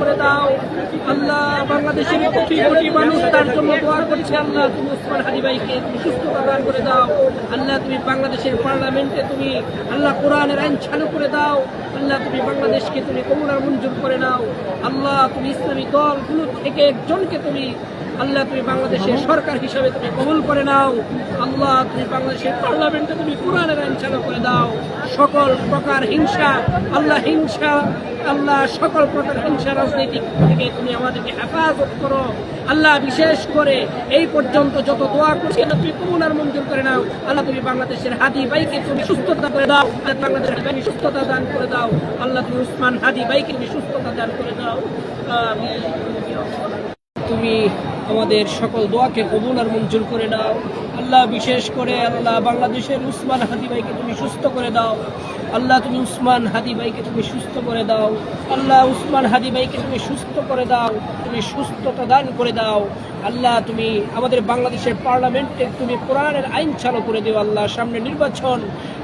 করে দাও। আল্লাহ বাংলাদেশের কোটি কোটি মানুষ তার জন্য দোয়া করছে। আল্লাহ তুমি ওসমান হাদি ভাইকে তুমি সুস্থতা দান করে দাও। আল্লাহ তুমি বাংলাদেশের পার্লামেন্টে তুমি আল্লাহ কোরআনের আইন চালু করে দাও। আল্লাহ তুমি বাংলাদেশকে তুমি কবুল আর মঞ্জুর করে নাও। আল্লাহ তুমি ইসলামী দলগুলো থেকে একজনকে তুমি আল্লাহ তুমি বাংলাদেশের সরকার হিসাবে তুমি কবুল করে নাও। আল্লাহ তুমি বাংলাদেশের পার্লামেন্টে তুমি কোরআনের আইন চালু করে দাও। সকল প্রকার হিংসা আল্লাহ সকল প্রকার হিংসা রাজনৈতিক থেকে তুমি আমাদেরকে হেফাজত করো। আল্লাহ বিশেষ করে এই পর্যন্ত যত দোয়া করছি তুমি কবুল আর মঞ্জুর করে নাও। আল্লাহ তুমি বাংলাদেশের হাদি ভাইকে তুমি সুস্থতা করে দাও। বাংলাদেশের হাদি ভাইকে সুস্থতা দান করে দাও। আল্লাহ তুমি উসমান হাদি ভাইকে তুমি সুস্থতা দান করে দাও। তুমি আমাদের সকল দোয়াকে কবুল আর মঞ্জুর করে নাও। আল্লাহ বিশেষ করে আল্লাহ বাংলাদেশের উসমান হাদি ভাইকে তুমি সুস্থ করে দাও। আল্লাহ তুমি উসমান হাদি ভাইকে তুমি সুস্থ করে দাও। আল্লাহ উসমান হাদি ভাইকে তুমি সুস্থ করে দাও। তুমি সুস্থতা দান করে দাও। আল্লাহ তুমি আমাদের বাংলাদেশের পার্লামেন্টে তুমি কোরআনের আইন চালু করে দিও। আল্লাহ সামনে নির্বাচন,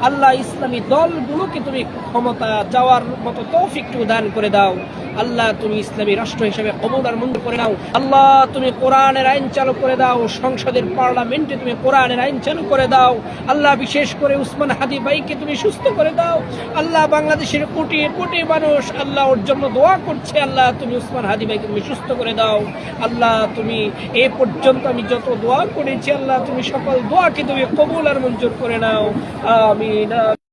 আল্লাহ ইসলামী দলগুলোকে তুমি ক্ষমতা যাওয়ার মতো তৌফিক দান করে দাও। আল্লাহ তুমি ইসলামী রাষ্ট্র হিসেবে কবুল আর মঞ্জুর করে নাও। আল্লাহ তুমি কোরআনের আইন চালু করে দাও। সংসদের পার্লামেন্টে তুমি কোরআনের আইন চালু করে দাও। আল্লাহ বিশেষ করে উসমান হাদি ভাইকে তুমি সুস্থ করে দাও। আল্লাহ বাংলাদেশের কোটি কোটি মানুষ আল্লাহ ওর জন্য দোয়া করছে। আল্লাহ তুমি উসমান হাদি ভাইকে তুমি সুস্থ করে দাও। আল্লাহ তুমি এ পর্যন্ত আমি যত দোয়া করেছি আল্লাহ তুমি সকল দোয়াকে তুমি কবুল আর মঞ্জুর করে নাও। আমিন।